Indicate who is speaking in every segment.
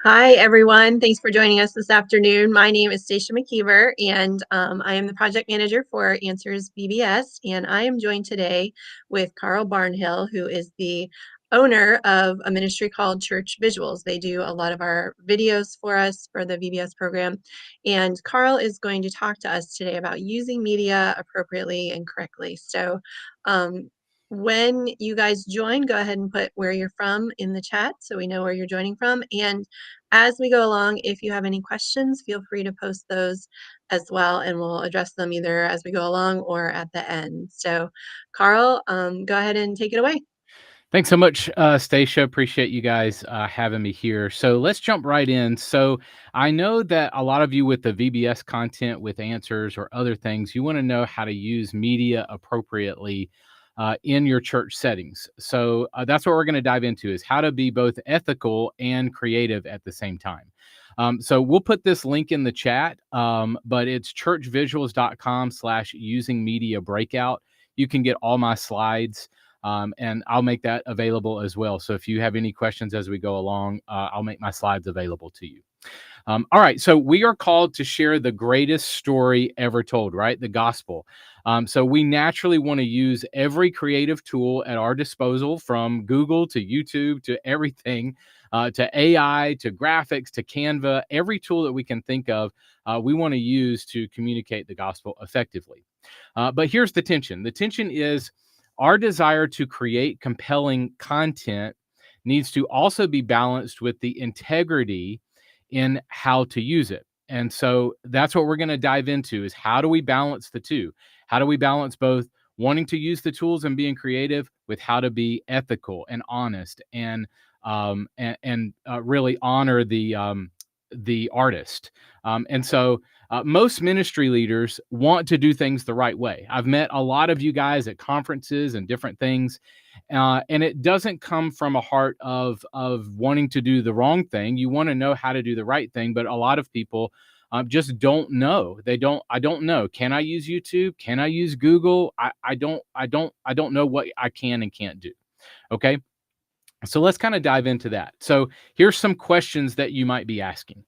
Speaker 1: Hi, everyone. Thanks for joining us this afternoon. My name is Stacia McKeever, and I am the project manager for Answers VBS. And I am joined today with Carl Barnhill, who is the owner of a ministry called Church Visuals. They do a lot of our videos for us for the VBS program. And Carl is going to talk to us today about using media appropriately and correctly. So, when you guys join, go ahead and put where you're from in the chat so we know where you're joining from. And as we go along, if you have any questions, feel free to post those as well, and we'll address them either as we go along or at the end. So, Carl, go ahead and take it away.
Speaker 2: Thanks so much, Stacia. Appreciate you guys having me here. So let's jump right in. So I know that a lot of you with the VBS content, with answers or other things, you want to know how to use media appropriately in your church settings. So that's what we're going to dive into, is how to be both ethical and creative at the same time. So we'll put this link in the chat, but it's churchvisuals.com/using media breakout. You can get all my slides. And I'll make that available as well. So if you have any questions as we go along, I'll make my slides available to you. All right, so we are called to share the greatest story ever told, right? The gospel. So we naturally want to use every creative tool at our disposal, from Google to YouTube to everything, to AI, to graphics, to Canva, every tool that we can think of, we want to use to communicate the gospel effectively. But here's the tension. The tension is our desire to create compelling content needs to also be balanced with the integrity in how to use it. And so that's what we're going to dive into, is how do we balance the two? How do we balance both wanting to use the tools and being creative with how to be ethical and honest and really honor the artist? Most ministry leaders want to do things the right way. I've met a lot of you guys at conferences and different things, and it doesn't come from a heart of wanting to do the wrong thing. You want to know how to do the right thing, but a lot of people just don't know. I don't know. Can I use YouTube? Can I use Google? I don't know what I can and can't do. Okay. So let's kind of dive into that. So here's some questions that you might be asking.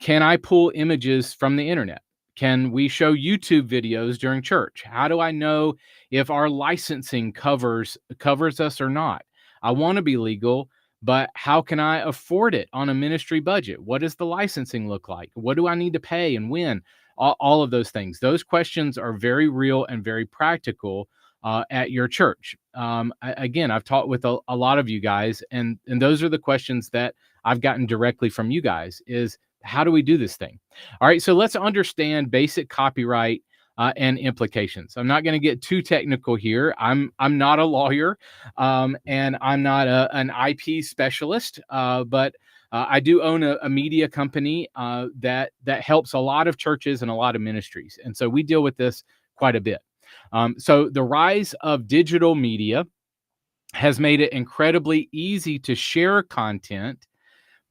Speaker 2: Can I pull images from the internet? Can we show YouTube videos during church? How do I know if our licensing covers us or not? I want to be legal, but how can I afford it on a ministry budget? What does the licensing look like? What do I need to pay and when? All of those things. Those questions are very real and very practical at your church. Again, I've talked with a lot of you guys, and those are the questions that I've gotten directly from you guys, is how do we do this thing? All right, so let's understand basic copyright and implications. I'm not going to get too technical here. I'm not a lawyer, and I'm not an IP specialist, but I do own a media company that helps a lot of churches and a lot of ministries, and so we deal with this quite a bit. So the rise of digital media has made it incredibly easy to share content,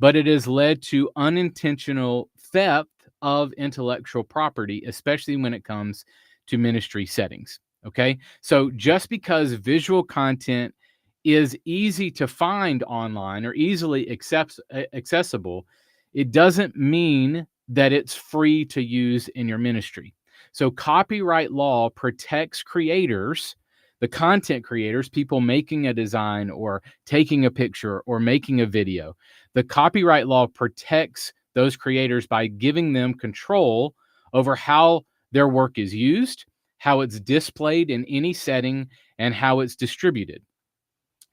Speaker 2: but it has led to unintentional theft of intellectual property, especially when it comes to ministry settings. Okay. So just because visual content is easy to find online or easily accessible, it doesn't mean that it's free to use in your ministry. So copyright law protects creators, the content creators, people making a design or taking a picture or making a video. The copyright law protects those creators by giving them control over how their work is used, how it's displayed in any setting, and how it's distributed.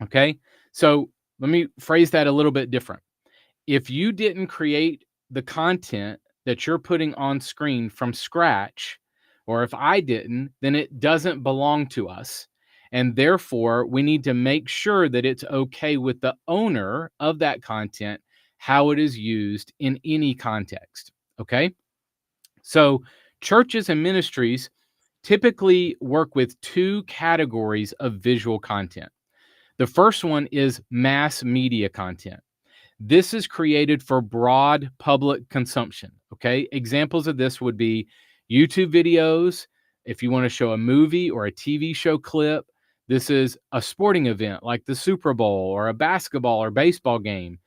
Speaker 2: Okay, so let me phrase that a little bit different. If you didn't create the content that you're putting on screen from scratch, or if I didn't, then it doesn't belong to us. And therefore, we need to make sure that it's okay with the owner of that content, how it is used in any context. Okay. So churches and ministries typically work with two categories of visual content. The first one is mass media content. This is created for broad public consumption. Okay. Examples of this would be YouTube videos. If you want to show a movie or a TV show clip, this is a sporting event like the Super Bowl or a basketball or baseball game.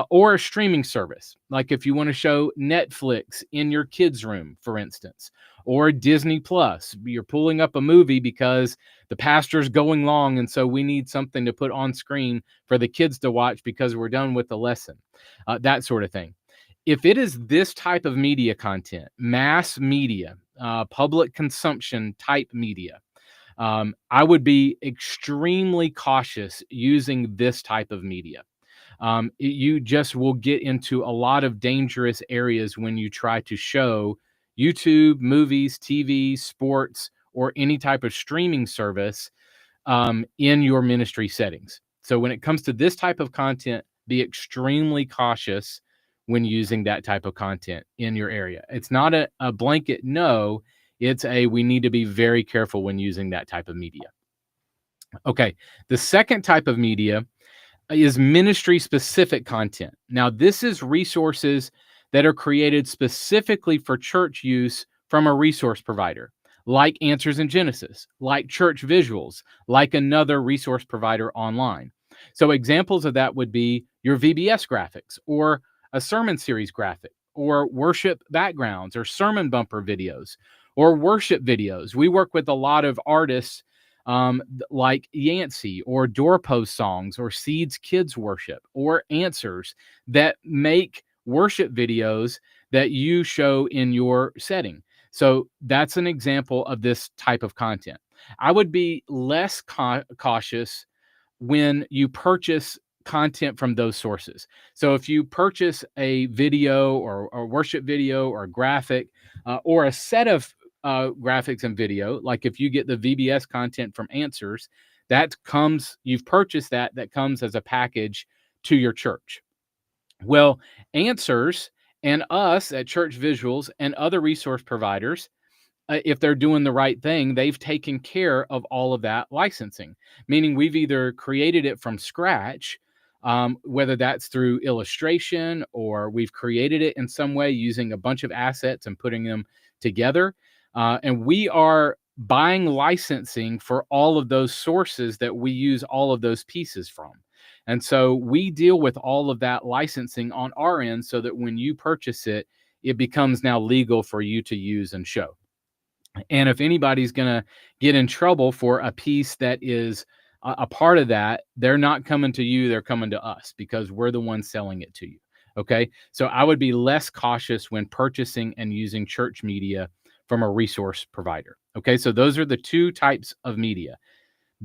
Speaker 2: or a streaming service. Like if you want to show Netflix in your kids' room, for instance, or Disney Plus, you're pulling up a movie because the pastor's going long, and so we need something to put on screen for the kids to watch because we're done with the lesson, that sort of thing. If it is this type of media content, mass media, public consumption type media, I would be extremely cautious using this type of media. You just will get into a lot of dangerous areas when you try to show YouTube, movies, TV, sports, or any type of streaming service in your ministry settings. So when it comes to this type of content, be extremely cautious when using that type of content in your area. It's not a blanket no, it's we need to be very careful when using that type of media. Okay, the second type of media is ministry specific content. Now, this is resources that are created specifically for church use from a resource provider, like Answers in Genesis, like Church Visuals, like another resource provider online. So, examples of that would be your VBS graphics, or a sermon series graphic, or worship backgrounds, or sermon bumper videos, or worship videos. We work with a lot of artists like Yancey, or Doorpost Songs, or Seeds Kids Worship, or Answers, that make worship videos that you show in your setting. So that's an example of this type of content. I would be less cautious when you purchase content from those sources. So if you purchase a video, or worship video, or a graphic, or a set of graphics and video, like if you get the VBS content from Answers, you've purchased that comes as a package to your church. Well, Answers and us at Church Visuals and other resource providers, if they're doing the right thing, they've taken care of all of that licensing, meaning we've either created it from scratch, whether that's through illustration, or we've created it in some way using a bunch of assets and putting them together. And we are buying licensing for all of those sources that we use all of those pieces from. And so we deal with all of that licensing on our end so that when you purchase it, it becomes now legal for you to use and show. And if anybody's going to get in trouble for a piece that is a part of that, they're not coming to you, they're coming to us because we're the ones selling it to you. Okay. So I would be less cautious when purchasing and using church media from a resource provider. Okay. So those are the two types of media.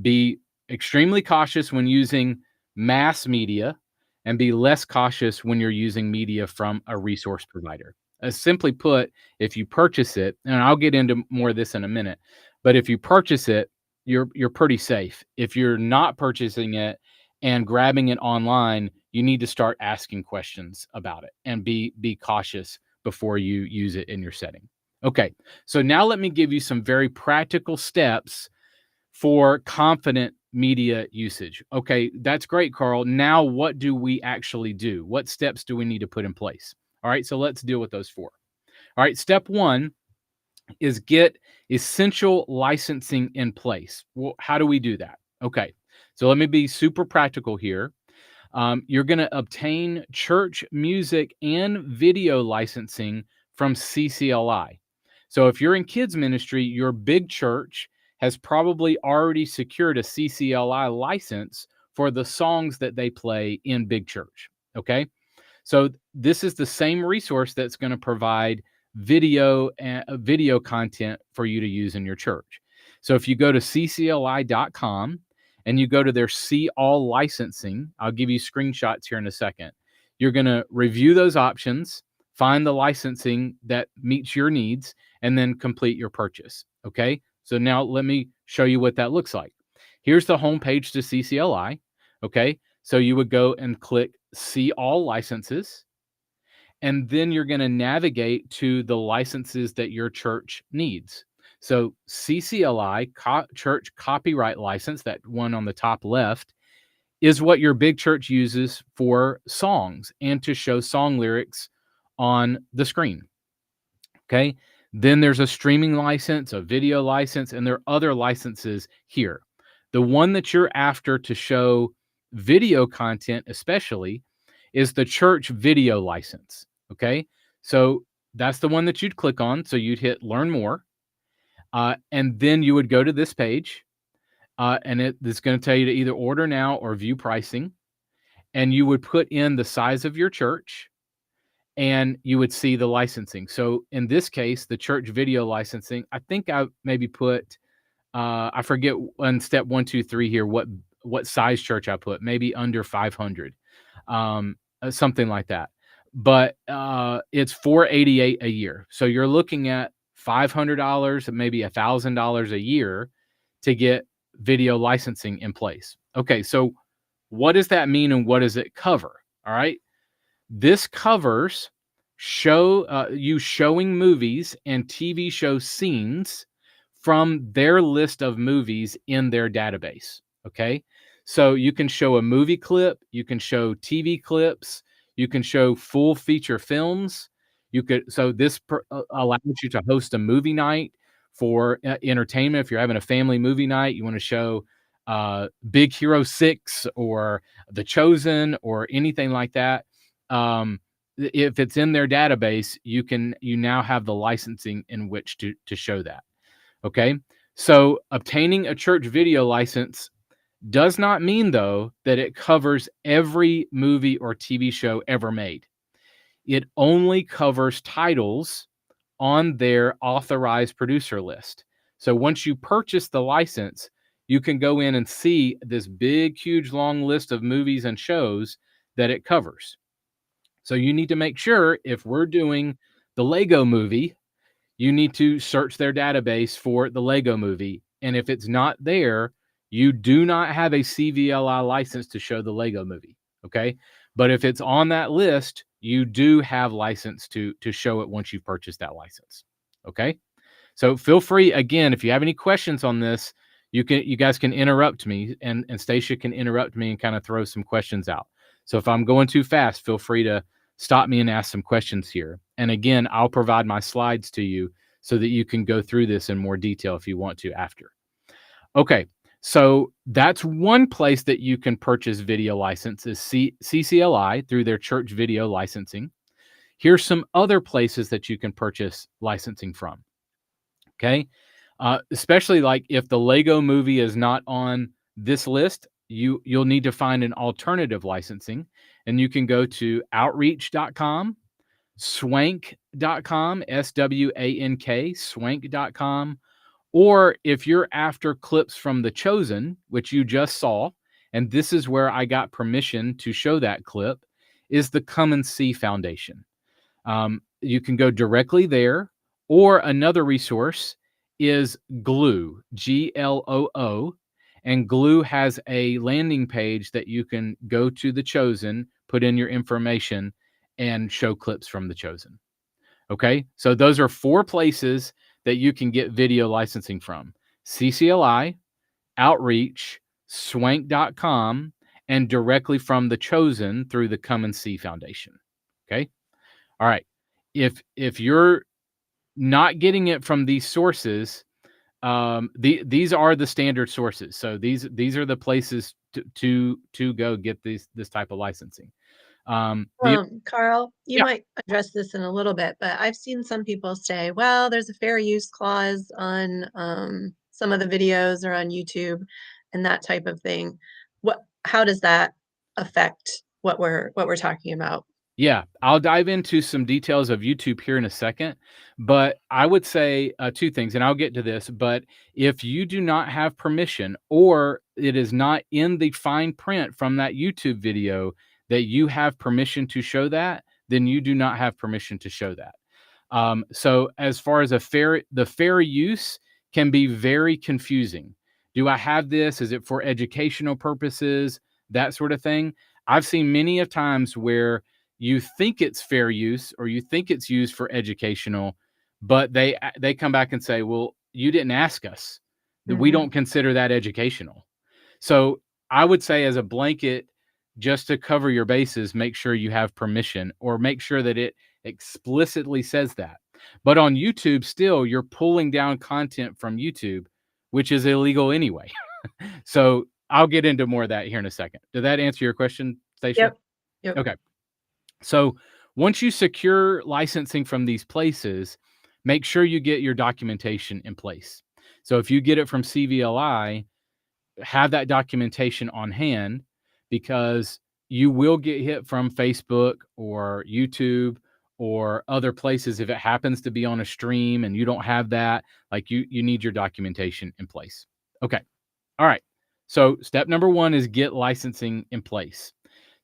Speaker 2: Be extremely cautious when using mass media, and be less cautious when you're using media from a resource provider. Simply put, if you purchase it, and I'll get into more of this in a minute, but if you purchase it, you're pretty safe. If you're not purchasing it and grabbing it online, you need to start asking questions about it and be cautious before you use it in your setting. Okay, so now let me give you some very practical steps for confident media usage. Okay, that's great, Carl. Now, what do we actually do? What steps do we need to put in place? All right, so let's deal with those 4. All right, step 1 is get essential licensing in place. Well, how do we do that? Okay, so let me be super practical here. You're going to obtain church music and video licensing from CCLI. So if you're in kids ministry, your big church has probably already secured a CCLI license for the songs that they play in big church. Okay. So this is the same resource that's going to provide video content for you to use in your church. So if you go to ccli.com and you go to their See All licensing, I'll give you screenshots here in a second. You're going to review those options, find the licensing that meets your needs, and then complete your purchase. Okay. So now let me show you what that looks like. Here's the homepage to CCLI. Okay. So you would go and click See All licenses, and then you're going to navigate to the licenses that your church needs. So CCLI, Church Copyright License, that one on the top left, is what your big church uses for songs and to show song lyrics on the screen. Okay. Then there's a streaming license, a video license, and there are other licenses here. The one that you're after to show video content, especially, is the church video license. Okay. So that's the one that you'd click on. So you'd hit learn more. And then you would go to this page, and it's going to tell you to either order now or view pricing. And you would put in the size of your church, and you would see the licensing. So in this case, the church video licensing, I think I maybe put, I forget on step 1, 2, 3 here, what size church I put, maybe under 500, something like that. But it's $488 a year. So you're looking at $500, maybe $1,000 a year to get video licensing in place. Okay, so what does that mean and what does it cover? All right. This covers you showing movies and TV show scenes from their list of movies in their database. Okay. So you can show a movie clip, you can show TV clips, you can show full feature films. This allows you to host a movie night for entertainment. If you're having a family movie night, you want to show Big Hero 6 or The Chosen or anything like that. If it's in their database, you now have the licensing in which to show that. Okay. So obtaining a church video license does not mean, though, that it covers every movie or TV show ever made. It only covers titles on their authorized producer list. So once you purchase the license, you can go in and see this big, huge, long list of movies and shows that it covers. So you need to make sure, if we're doing the Lego movie, you need to search their database for the Lego movie. And if it's not there, you do not have a CVLI license to show the Lego movie. Okay. But if it's on that list, you do have license to show it once you've purchased that license. Okay. So feel free, again, if you have any questions on this, you guys can interrupt me, and Stacia can interrupt me and kind of throw some questions out. So if I'm going too fast, feel free to stop me and ask some questions here. And again, I'll provide my slides to you so that you can go through this in more detail if you want to after. Okay, so that's one place that you can purchase video license is CCLI through their church video licensing. Here's some other places that you can purchase licensing from. Okay, especially like if the Lego movie is not on this list, you'll need to find an alternative licensing, and you can go to outreach.com, swank.com, SWANK, swank.com, or if you're after clips from The Chosen, which you just saw, and this is where I got permission to show that clip, is the Come and See Foundation. You can go directly there, or another resource is Gloo, GLOO, and Gloo has a landing page that you can go to The Chosen, put in your information, and show clips from The Chosen. Okay, so those are 4 places that you can get video licensing from: CCLI, Outreach, swank.com, and directly from The Chosen through the Come and See Foundation. Okay, all right. If you're not getting it from these sources, these are the standard sources. So these are the places to go get this type of licensing. The
Speaker 1: Carl, you
Speaker 2: Yeah,
Speaker 1: might address this in a little bit, but I've seen some people say, well, there's a fair use clause on some of the videos or on YouTube and that type of thing. How does that affect what we're talking about?
Speaker 2: Yeah, I'll dive into some details of YouTube here in a second, but I would say 2 things, and I'll get to this. But if you do not have permission, or it is not in the fine print from that YouTube video that you have permission to show that, then you do not have permission to show that. So as far as the fair use can be very confusing. Do I have this? Is it for educational purposes? That sort of thing. I've seen many of times where you think it's fair use or you think it's used for educational, but they come back and say, well, you didn't ask us. We
Speaker 1: Mhm.
Speaker 2: don't consider that educational. So I would say, as a blanket, just to cover your bases, make sure you have permission, or make sure that it explicitly says that. But on YouTube, still, you're pulling down content from YouTube, which is illegal anyway. So I'll get into more of that here in a second. Did that answer your question, Stacia?
Speaker 1: Yep. Yep.
Speaker 2: Okay. So once you secure licensing from these places, make sure you get your documentation in place. So if you get it from CVLI, have that documentation on hand, because you will get hit from Facebook or YouTube or other places if it happens to be on a stream and you don't have that. Like, you need your documentation in place. Okay. All right. So step number 1 is get licensing in place.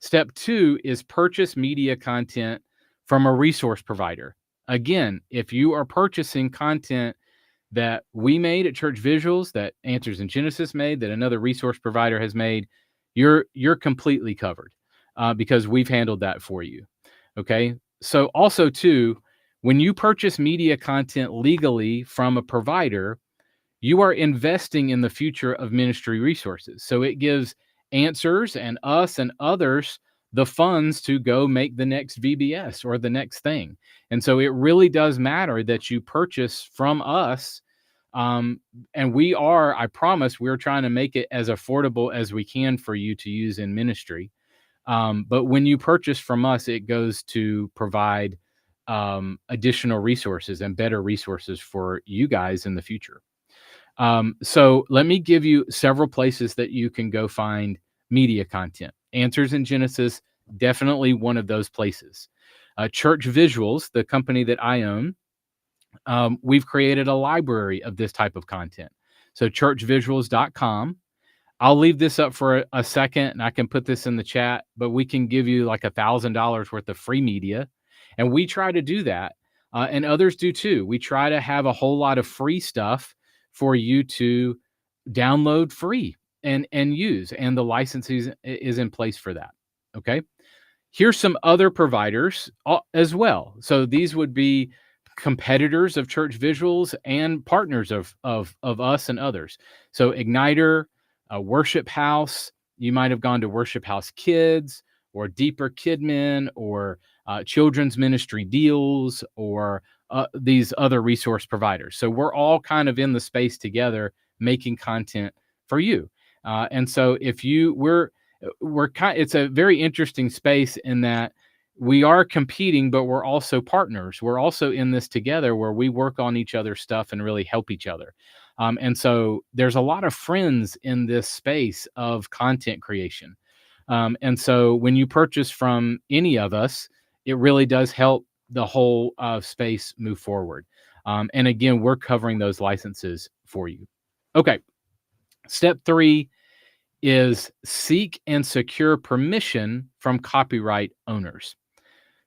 Speaker 2: Step 2 is purchase media content from a resource provider. Again, if you are purchasing content that we made at Church Visuals, that Answers in Genesis made, that another resource provider has made, you're completely covered, because we've handled that for you. Okay. So also too, when you purchase media content legally from a provider, you are investing in the future of ministry resources. So it gives Answers and us and others the funds to go make the next VBS or the next thing. And so it really does matter that you purchase from us. And I promise, we're trying to make it as affordable as we can for you to use in ministry. But when you purchase from us, it goes to provide additional resources and better resources for you guys in the future. So let me give you several places that you can go find media content. Answers in Genesis, definitely one of those places. Church Visuals, the company that I own, we've created a library of this type of content. So churchvisuals.com. I'll leave this up for a second and I can put this in the chat, but we can give you like $1,000 worth of free media. And we try to do that. And others do too. We try to have a whole lot of free stuff for you to download free and use. And the license is in place for that. Okay. Here's some other providers as well. So these would be competitors of Church Visuals and partners of us and others. So Igniter, Worship House. You might have gone to Worship House Kids or Deeper Kidmin or Children's Ministry Deals or these other resource providers. So we're all kind of in the space together making content for you. And so if it's a very interesting space in that we are competing, but we're also partners. We're also in this together where we work on each other's stuff and really help each other. And so there's a lot of friends in this space of content creation. And so when you purchase from any of us, it really does help the whole space move forward. And again, we're covering those licenses for you. Okay. Step 3 is seek and secure permission from copyright owners.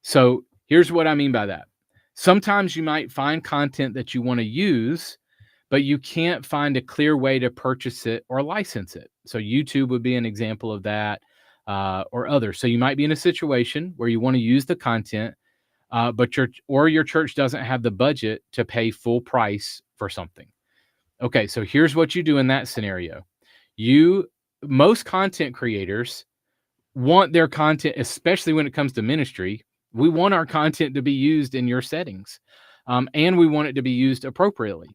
Speaker 2: So here's what I mean by that. Sometimes you might find content that you want to use, but you can't find a clear way to purchase it or license it. So YouTube would be an example of that, or others. So you might be in a situation where you want to use the content, but your church doesn't have the budget to pay full price for something. Okay, so here's what you do in that scenario. Most content creators want their content, especially when it comes to ministry, we want our content to be used in your settings, and we want it to be used appropriately.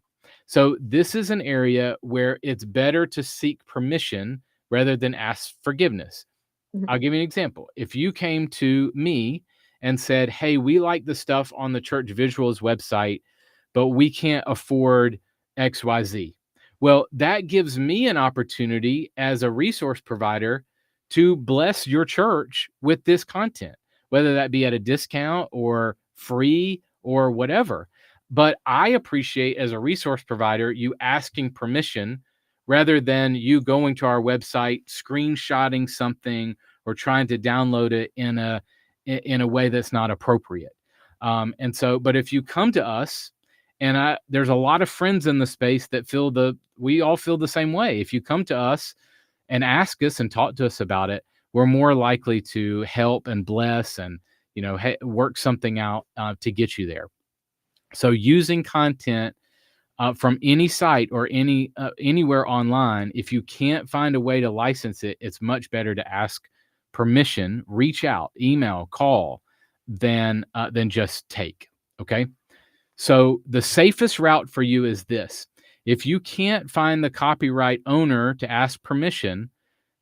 Speaker 2: So this is an area where it's better to seek permission rather than ask forgiveness.
Speaker 1: Mhm.
Speaker 2: I'll give you an example. If you came to me and said, hey, we like the stuff on the Church Visuals website, but we can't afford XYZ. Well, that gives me an opportunity as a resource provider to bless your church with this content, whether that be at a discount or free or whatever. But I appreciate, as a resource provider, you asking permission rather than you going to our website, screenshotting something or trying to download it in a way that's not appropriate. But if you come to us, and there's a lot of friends in the space that we all feel the same way. If you come to us and ask us and talk to us about it, we're more likely to help and bless and, work something out to get you there. So using content from any site or anywhere online, if you can't find a way to license it, it's much better to ask permission, reach out, email, call, than just take. Okay. So the safest route for you is this. If you can't find the copyright owner to ask permission,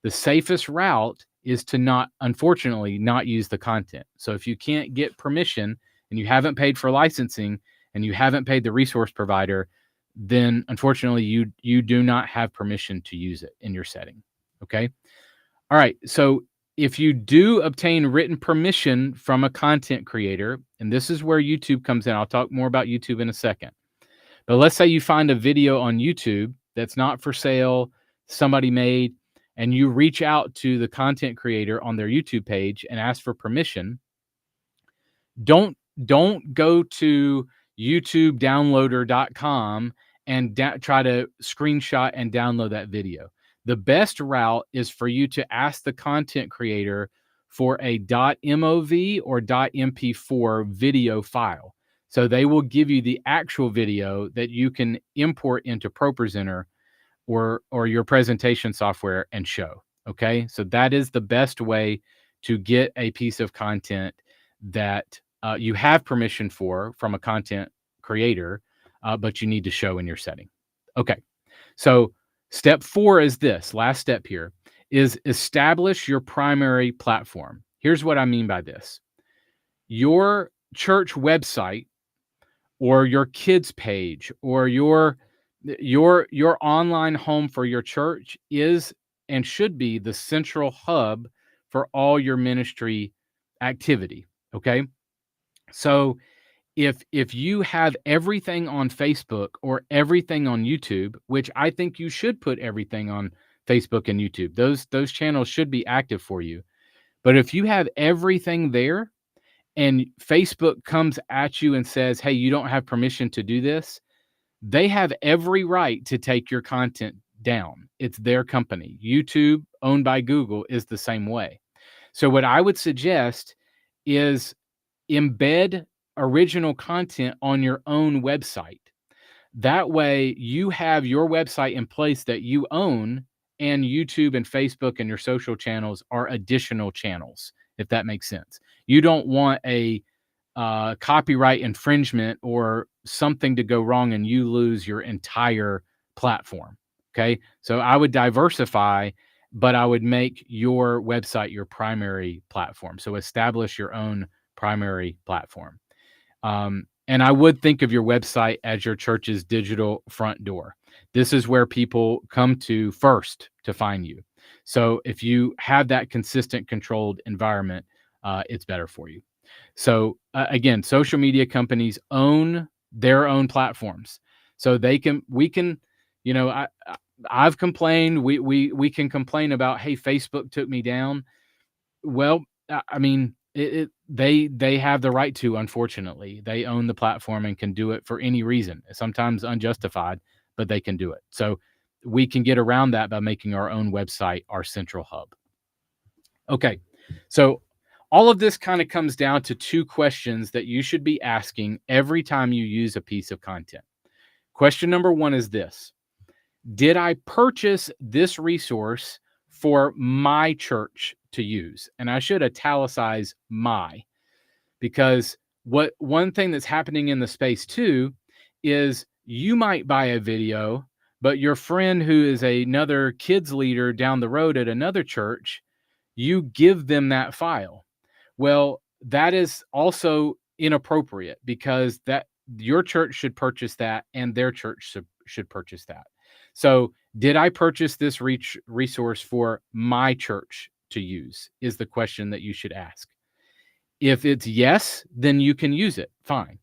Speaker 2: the safest route is to not, unfortunately, not use the content. So if you can't get permission and you haven't paid for licensing and you haven't paid the resource provider, then unfortunately you do not have permission to use it in your setting. Okay. All right. So if you do obtain written permission from a content creator, and this is where YouTube comes in, I'll talk more about YouTube in a second. But let's say you find a video on YouTube that's not for sale, somebody made, and you reach out to the content creator on their YouTube page and ask for permission. Don't go to youtubedownloader.com and try to screenshot and download that video. The best route is for you to ask the content creator for a .mov or .mp4 video file. So they will give you the actual video that you can import into ProPresenter or your presentation software and show. Okay, so that is the best way to get a piece of content that you have permission for from a content creator, but you need to show in your setting. Okay, so step 4 is this last step here is establish your primary platform. Here's what I mean by this. Your church website or your kids page or your online home for your church is and should be the central hub for all your ministry activity. Okay, so if you have everything on Facebook or everything on YouTube, which I think you should put everything on Facebook and YouTube, those channels should be active for you. But if you have everything there and Facebook comes at you and says, hey, you don't have permission to do this, they have every right to take your content down. It's their company. YouTube, owned by Google, is the same way. So what I would suggest is embed original content on your own website. That way you have your website in place that you own, and YouTube and Facebook and your social channels are additional channels, if that makes sense. You don't want a copyright infringement or something to go wrong and you lose your entire platform. Okay. So I would diversify, but I would make your website your primary platform. So establish your own primary platform. And I would think of your website as your church's digital front door. This is where people come to first to find you. So if you have that consistent, controlled environment, it's better for you. So again, social media companies own their own platforms, so we can, I've complained. We can complain about, hey, Facebook took me down. Well, I mean, they have the right to. Unfortunately, they own the platform and can do it for any reason, sometimes unjustified, but they can do it. So we can get around that by making our own website our central hub. Okay, so all of this kind of comes down to 2 questions that you should be asking every time you use a piece of content. Question number 1 is this: did I purchase this resource for my church to use? And I should italicize my, because one thing that's happening in the space too is you might buy a video, but your friend who is another kids leader down the road at another church, you give them that file. Well, that is also inappropriate, because that your church should purchase that and their church should purchase that. So did I purchase this resource for my church to use is the question that you should ask. If it's yes, then you can use it. Fine.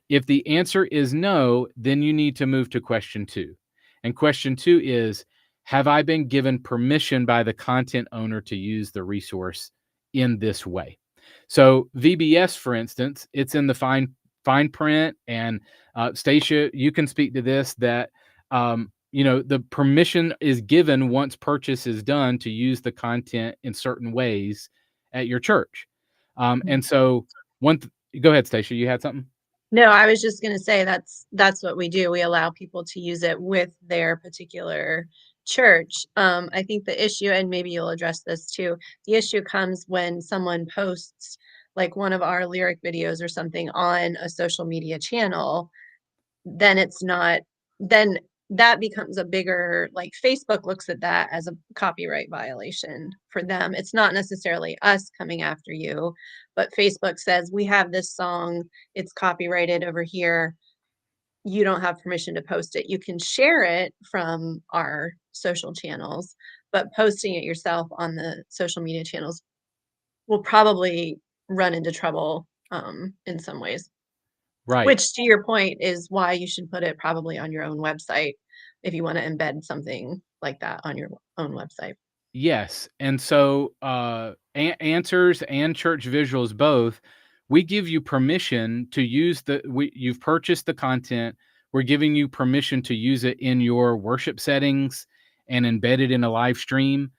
Speaker 2: If the answer is no, then you need to move to question 2. And question 2 is, have I been given permission by the content owner to use the resource in this way? So VBS, for instance, it's in the fine print, and Stacia, you can speak to this, that the permission is given once purchase is done to use the content in certain ways at your church. And so go ahead, Stacia, you had something?
Speaker 1: No, I was just going to say that's what we do. We allow people to use it with their particular church. I think the issue, and maybe you'll address this too, the issue comes when someone posts like one of our lyric videos or something on a social media channel, then it's not, then that becomes a bigger, like Facebook looks at that as a copyright violation for them. It's not necessarily us coming after you, but Facebook says, we have this song, it's copyrighted over here. You don't have permission to post it. You can share it from our social channels, but posting it yourself on the social media channels will probably run into trouble in some ways.
Speaker 2: Right.
Speaker 1: Which, to your point, is why you should put it probably on your own website if you want to embed something like that on your own website.
Speaker 2: Yes, and so, Answers and Church Visuals both, we give you permission to use you've purchased the content, we're giving you permission to use it in your worship settings and embed it in a live stream.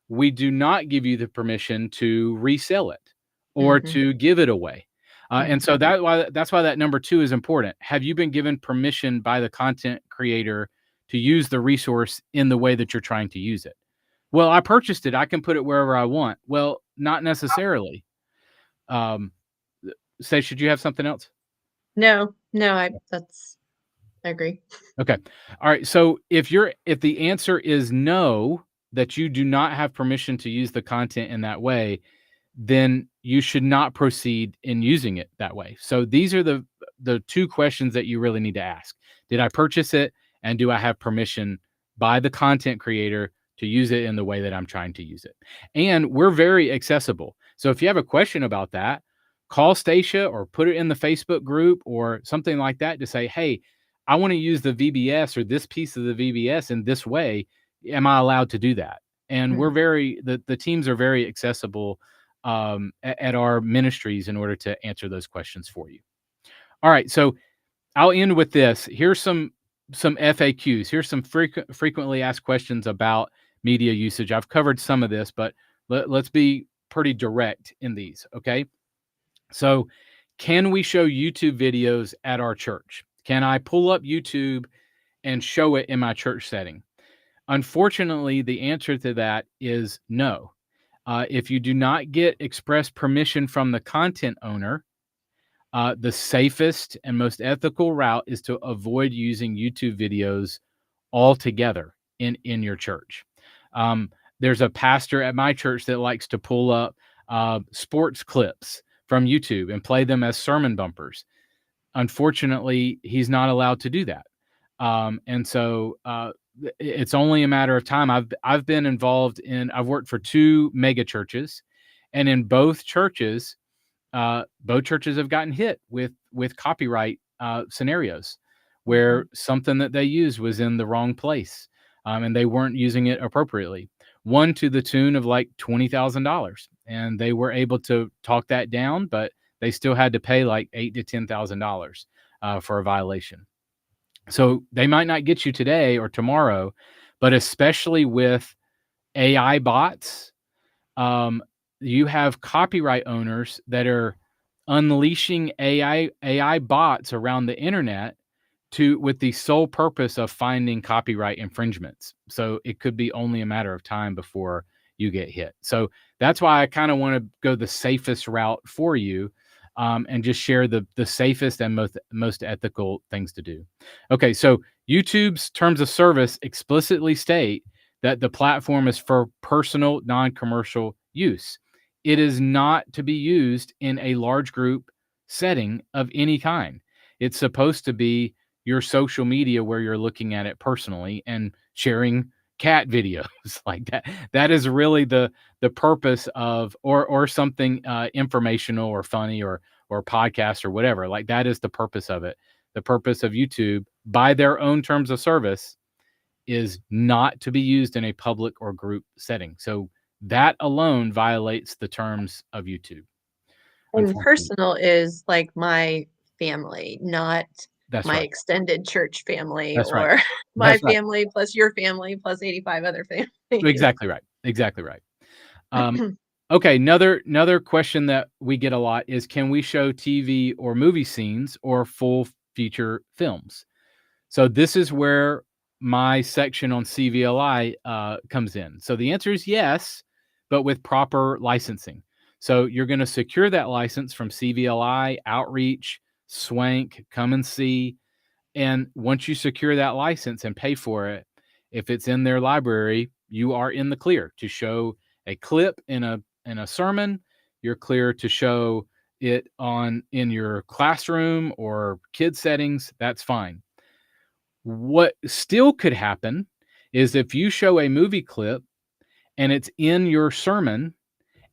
Speaker 2: We do not give you the permission to resell it or
Speaker 1: Mm-hmm.
Speaker 2: to give it away. And
Speaker 1: Mm-hmm.
Speaker 2: so that's why that number 2 is important. Have you been given permission by the content creator to use the resource in the way that you're trying to use it? Well, I purchased it. I can put it wherever I want. Well, not necessarily. Um, Say, should you have something else?
Speaker 1: No, no, I agree.
Speaker 2: Okay. All right. So if the answer is no, that you do not have permission to use the content in that way, then you should not proceed in using it that way. So these are the two questions that you really need to ask. Did I purchase it, and do I have permission by the content creator to use it in the way that I'm trying to use it? And we're very accessible. So if you have a question about that, call Stacia or put it in the Facebook group or something like that to say, "Hey, I want to use the VBS or this piece of the VBS in this way. Am I allowed to do that?" And
Speaker 1: Mm.
Speaker 2: the teams are very accessible at our ministries in order to answer those questions for you. All right, so I'll end with this. Here's some FAQs. Here's some frequently asked questions about media usage. I've covered some of this, but let's be pretty direct in these. Okay, so can we show YouTube videos at our church? Can I pull up YouTube and show it in my church setting? Unfortunately, the answer to that is no. If you do not get express permission from the content owner, the safest and most ethical route is to avoid using YouTube videos altogether in your church. There's a pastor at my church that likes to pull up sports clips from YouTube and play them as sermon bumpers. Unfortunately, he's not allowed to do that. And so it's only a matter of time. I've been involved I've worked for 2 mega churches, and in both churches have gotten hit with copyright scenarios
Speaker 1: Mm-hmm.
Speaker 2: where something that they used was in the wrong place, and they weren't using it appropriately. One to the tune of like $20,000, and they were able to talk that down, but they still had to pay like $8,000 to $10,000 for a violation. So they might not get you today or tomorrow, but especially with AI bots, you have copyright owners that are unleashing AI bots around the internet with the sole purpose of finding copyright infringements. So it could be only a matter of time before you get hit. So that's why I kind of want to go the safest route for you, and just share the safest and most ethical things to do. Okay, so YouTube's terms of service explicitly state that the platform is for personal, non-commercial use. It is not to be used in a large group setting of any kind. It's supposed to be your social media where you're looking at it personally and sharing cat videos like that. That is really the purpose of, or something informational or funny or podcast or whatever. Like that is the purpose of it. The purpose of YouTube, by their own terms of service, is not to be used in a public or group setting. So that alone violates the terms of YouTube,
Speaker 1: And
Speaker 2: unfortunately.
Speaker 1: personal is like my family, not
Speaker 2: That's
Speaker 1: my
Speaker 2: right.
Speaker 1: extended church family
Speaker 2: That's right.
Speaker 1: or my
Speaker 2: That's right.
Speaker 1: family plus your family plus 85 other families.
Speaker 2: Exactly right. Exactly right. Um, okay, another question that we get a lot is, can we show TV or movie scenes or full feature films? So this is where my section on CVLI comes in. So the answer is yes, but with proper licensing. So you're going to secure that license from CVLI, Outreach, Swank, Come and See. And once you secure that license and pay for it, if it's in their library, you are in the clear to show a clip in a sermon. You're clear to show it in your classroom or kid settings. That's fine. What still could happen is if you show a movie clip and it's in your sermon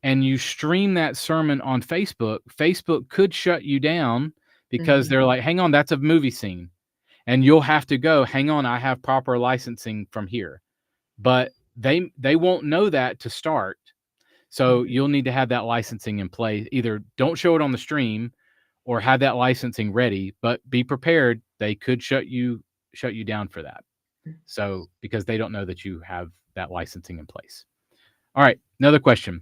Speaker 2: and you stream that sermon on Facebook, Facebook could shut you down because
Speaker 1: Mhm.
Speaker 2: they're like, hang on, that's a movie scene. And you'll have to go, hang on, I have proper licensing from here. But they won't know that to start. So
Speaker 1: Mhm.
Speaker 2: you'll need to have that licensing in place. Either don't show it on the stream or have that licensing ready, but be prepared. They could shut you down for that. So because they don't know that you have that licensing in place. All right, another question.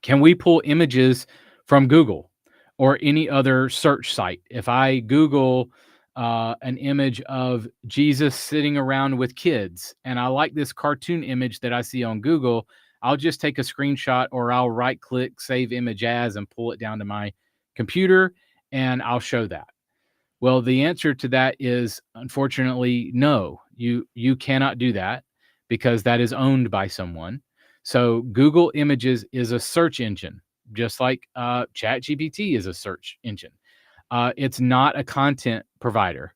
Speaker 2: Can we pull images from Google or any other search site? If I Google an image of Jesus sitting around with kids, and I like this cartoon image that I see on Google, I'll just take a screenshot or I'll right click, save image as, and pull it down to my computer, and I'll show that. Well, the answer to that is unfortunately no. You cannot do that because that is owned by someone. So Google Images is a search engine, just like ChatGPT is a search engine. It's not a content provider.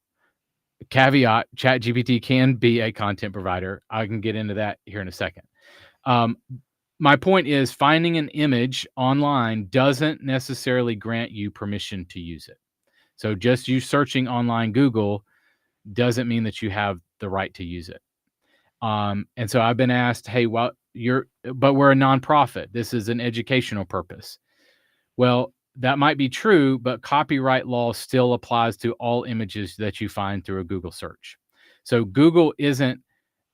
Speaker 2: Caveat: ChatGPT can be a content provider. I can get into that here in a second. Um, my point is, finding an image online doesn't necessarily grant you permission to use it. So just you searching online Google doesn't mean that you have the right to use it. And so I've been asked, hey, well, but we're a nonprofit. This is an educational purpose. Well, that might be true, but copyright law still applies to all images that you find through a Google search. So Google isn't,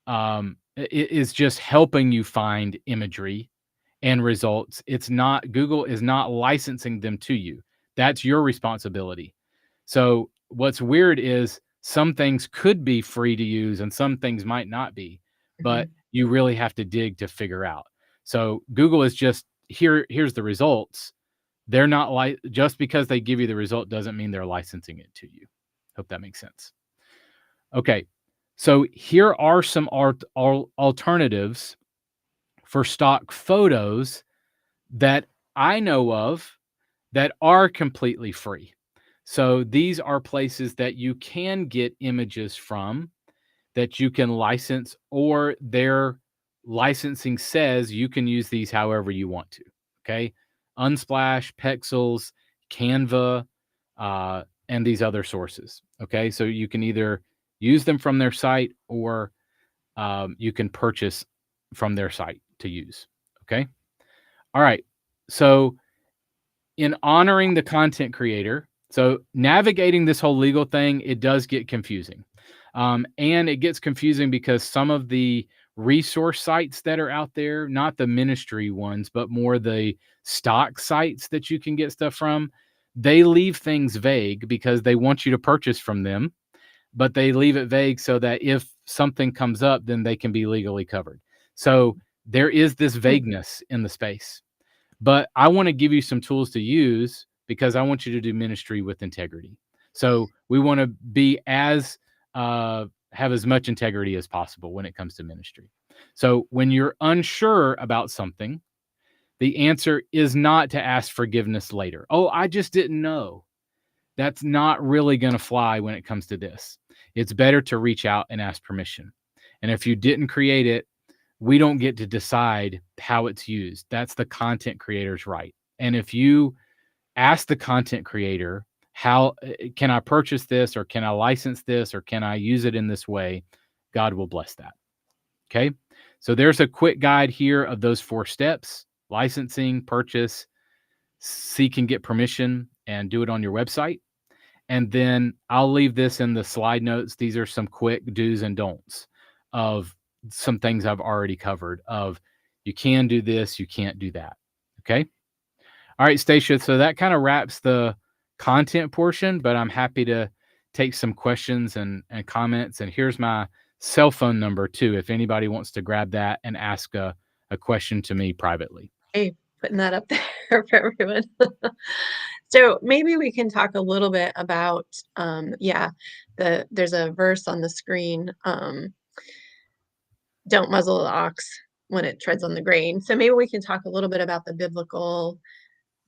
Speaker 2: it is just helping you find imagery and results. It's not, Google is not licensing them to you. That's your responsibility. So what's weird is some things could be free to use and some things might not be, but
Speaker 1: Mhm.
Speaker 2: you really have to dig to figure out. So Google is just here's the results. They're not like, just because they give you the result doesn't mean they're licensing it to you. Hope that makes sense. Okay. So here are some alternatives for stock photos that I know of that are completely free. So these are places that you can get images from that you can license, or their licensing says you can use these however you want to. Okay. Unsplash, Pexels, Canva, and these other sources. Okay. So you can either use them from their site or you can purchase from their site to use. Okay. All right. So in honoring the content creator, so navigating this whole legal thing, it does get confusing. And it gets confusing because some of the resource sites that are out there, not the ministry ones, but more the stock sites that you can get stuff from, they leave things vague because they want you to purchase from them, but they leave it vague so that if something comes up, then they can be legally covered. So there is this
Speaker 1: Hmm.
Speaker 2: vagueness in the space. But I want to give you some tools to use because I want you to do ministry with integrity. So we want to be have as much integrity as possible when it comes to ministry. So when you're unsure about something, the answer is not to ask forgiveness later. Oh, I just didn't know. That's not really going to fly when it comes to this. It's better to reach out and ask permission. And if you didn't create it, we don't get to decide how it's used. That's the content creator's right. And if you ask the content creator, how can I purchase this, or can I license this, or can I use it in this way, God will bless that. Okay. So there's a quick guide here of those 4 steps: licensing, purchase, seek and get permission, and do it on your website. And then I'll leave this in the slide notes. These are some quick do's and don'ts of some things I've already covered of you can do this, you can't do that. Okay. All right, Stacia. So that kind of wraps the content portion, but I'm happy to take some questions and comments. And here's my cell phone number too, if anybody wants to grab that and ask a question to me privately.
Speaker 1: Hey, putting that up there for everyone. So maybe we can talk a little bit about, yeah, there's a verse on the screen, don't muzzle the ox when it treads on the grain. So maybe we can talk a little bit about the biblical,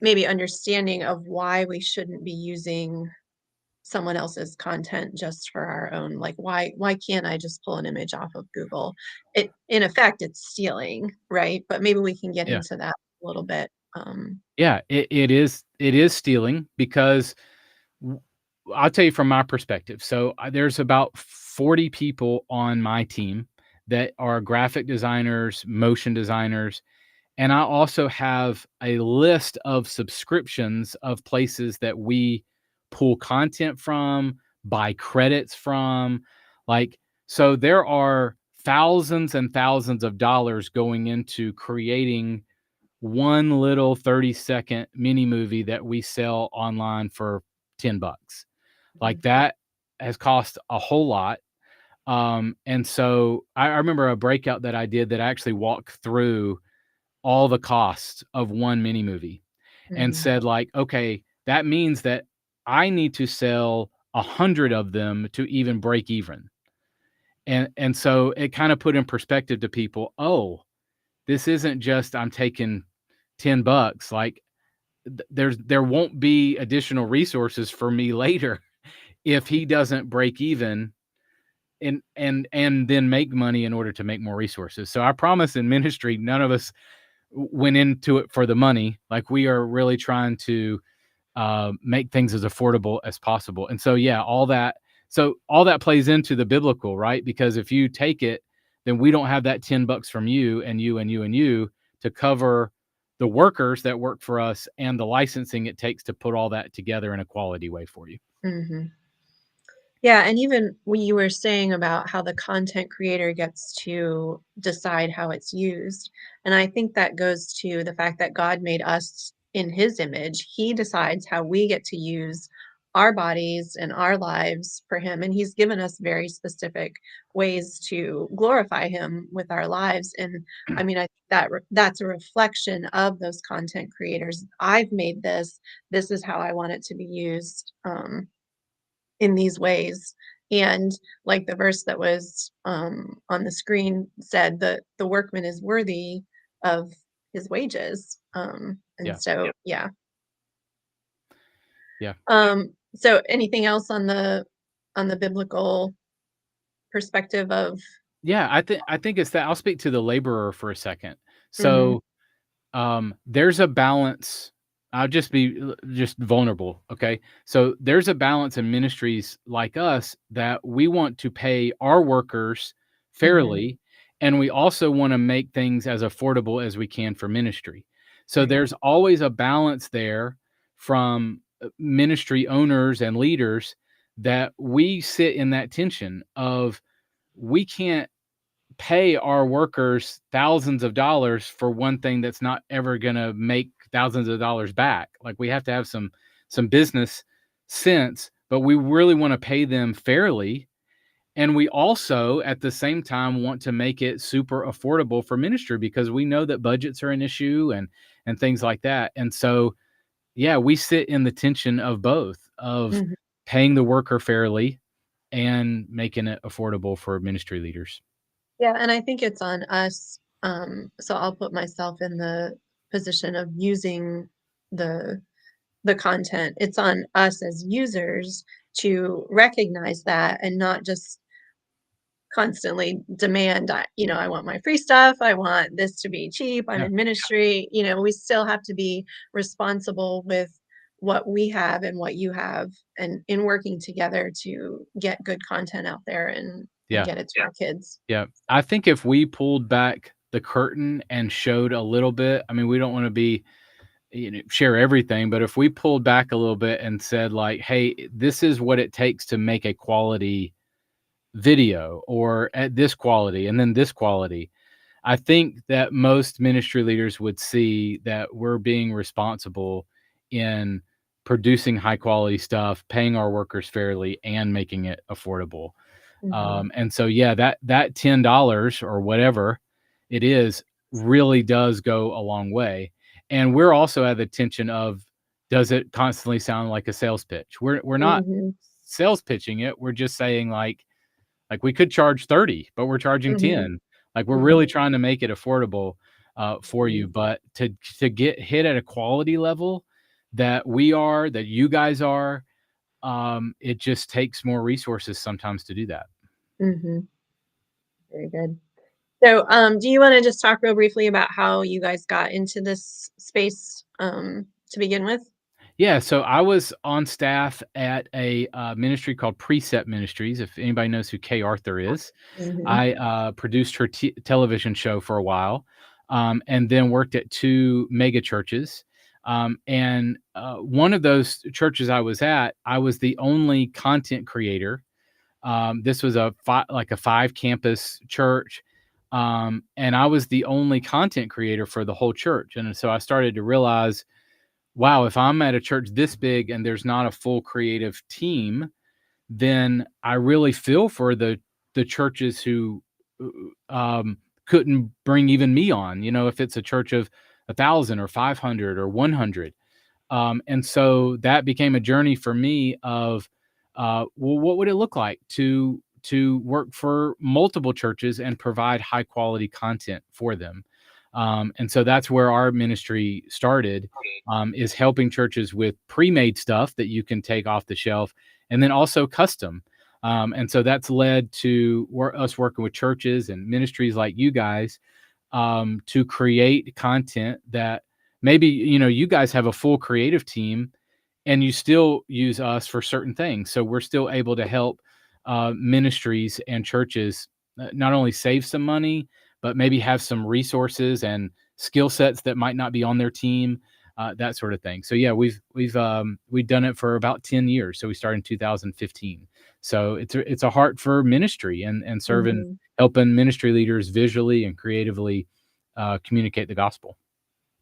Speaker 1: maybe understanding of why we shouldn't be using someone else's content just for our own, like why can't I just pull an image off of Google? It in effect it's stealing, right? But maybe we can get
Speaker 2: Yeah.
Speaker 1: into that a little bit.
Speaker 2: Yeah, it is stealing because w I'll tell you from my perspective. So, there's about 40 people on my team that are graphic designers, motion designers, and I also have a list of subscriptions of places that we pull content from, buy credits from, like, so there are thousands and thousands of dollars going into creating one little 30-second mini movie that we sell online for 10 bucks. Like, that has cost a whole lot. And so I remember a breakout that I did that I actually walked through all the costs of one mini movie and
Speaker 1: Mhm,
Speaker 2: said, like, okay, that means that I need to sell 100 of them to even break even. And so it kind of put in perspective to people, oh, this isn't just I'm taking 10 bucks. Like, there won't be additional resources for me later if he doesn't break even and then make money in order to make more resources. So I promise in ministry, none of us went into it for the money. Like, we are really trying to make things as affordable as possible. And so, yeah, all that plays into the biblical, right? Because if you take it, then we don't have that 10 bucks from you and you and you and you to cover the workers that work for us and the licensing it takes to put all that together in a quality way for you.
Speaker 1: mhm. Yeah, and even when you were saying about how the content creator gets to decide how it's used, and I think that goes to the fact that God made us in his image. He decides how we get to use our bodies and our lives for him, and he's given us very specific ways to glorify him with our lives. And I mean, I think that's a reflection of those content creators. I've made this. This is how I want it to be used. In these ways. And like the verse that was on the screen said that the workman is worthy of his wages. And
Speaker 2: Yeah.
Speaker 1: so, yeah.
Speaker 2: Yeah.
Speaker 1: So anything else on the biblical perspective of?
Speaker 2: Yeah. I think it's that I'll speak to the laborer for a second.
Speaker 1: Mhm,
Speaker 2: So there's a balance. I'll just be just vulnerable. Okay. So there's a balance in ministries like us that we want to pay our workers
Speaker 1: mhm,
Speaker 2: fairly. And we also want to make things as affordable as we can for ministry. So
Speaker 1: right.
Speaker 2: there's always a balance there from ministry owners and leaders that we sit in that tension of we can't pay our workers thousands of dollars for one thing that's not ever gonna make thousands of dollars back. Like, we have to have some business sense, but we really wanna pay them fairly, and we also, at the same time, want to make it super affordable for ministry because we know that budgets are an issue and things like that, and so, yeah, we sit in the tension of both, of
Speaker 1: Mhm.
Speaker 2: paying the worker fairly and making it affordable for ministry leaders.
Speaker 1: Yeah, and I think it's on us. So I'll put myself in the position of using the the content. It's on us as users to recognize that and not just constantly demand, I want my free stuff. I want this to be cheap. I'm
Speaker 2: Yeah,
Speaker 1: in ministry. We still have to be responsible with what we have and what you have, and in working together to get good content out there and
Speaker 2: yeah.
Speaker 1: get it to our kids.
Speaker 2: Yeah, I think if we pulled back the curtain and showed a little bit, I mean, we don't wanna be, share everything, but if we pulled back a little bit and said like, "Hey, this is what it takes to make a quality video or at this quality and then this quality," I think that most ministry leaders would see that we're being responsible in producing high quality stuff, paying our workers fairly, and making it affordable.
Speaker 1: Mhm.
Speaker 2: And so, yeah, that $10 or whatever it is really does go a long way. And we're also at the tension of does it constantly sound like a sales pitch? We're not
Speaker 1: Mm-hmm.
Speaker 2: sales pitching it. We're just saying like we could charge 30, but we're charging
Speaker 1: Mm-hmm.
Speaker 2: 10. Like we're
Speaker 1: Mm-hmm.
Speaker 2: really trying to make it affordable for you. But to get hit at a quality level that we are, that you guys are, it just takes more resources sometimes to do that.
Speaker 1: Mm-hmm. Very good. So, do you want to just talk real briefly about how you guys got into this space to begin with?
Speaker 2: Yeah, so I was on staff at a ministry called Precept Ministries. If anybody knows who Kay Arthur is,
Speaker 1: Mm-hmm.
Speaker 2: I produced her television show for a while, and then worked at two mega churches. And one of those churches I was at, I was the only content creator. This was like a 5 campus church, and I was the only content creator for the whole church. And so I started to realize, wow, if I'm at a church this big and there's not a full creative team, then I really feel for the churches who couldn't bring even me on. If it's a church of 1,000 or 500 or 100, and so that became a journey for me of, well, what would it look like to work for multiple churches and provide high quality content for them? And so that's where our ministry started, is helping churches with pre-made stuff that you can take off the shelf, and then also custom. And so that's led to us working with churches and ministries like you guys, to create content that maybe you guys have a full creative team and you still use us for certain things, so we're still able to help ministries and churches not only save some money but maybe have some resources and skill sets that might not be on their team, that sort of thing. So yeah, we've done it for about 10 years. So we started in 2015. So it's a heart for ministry and serving,
Speaker 1: Mm-hmm.
Speaker 2: helping ministry leaders visually and creatively communicate the gospel.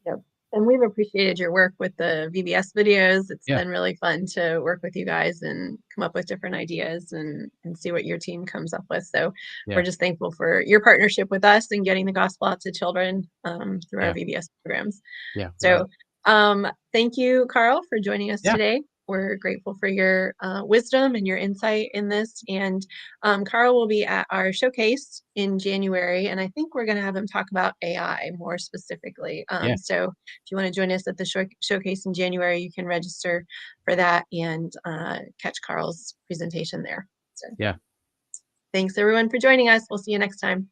Speaker 1: Yep. And we've appreciated your work with the VBS videos. It's
Speaker 2: Yeah,
Speaker 1: been really fun to work with you guys and come up with different ideas and see what your team comes up with. So we're
Speaker 2: yeah,
Speaker 1: just thankful for your partnership with us and getting the gospel out to children through our
Speaker 2: yeah,
Speaker 1: VBS programs.
Speaker 2: yeah. We love
Speaker 1: So,
Speaker 2: it.
Speaker 1: thank you, Carl, for joining us
Speaker 2: Yeah,
Speaker 1: today. We're grateful for your wisdom and your insight in this. And Carl will be at our showcase in January, and I think we're going to have him talk about AI more specifically.
Speaker 2: yeah,
Speaker 1: So, if you want to join us at the showcase in January, you can register for that and catch Carl's presentation there. So,
Speaker 2: yeah.
Speaker 1: thanks everyone for joining us. We'll see you next time.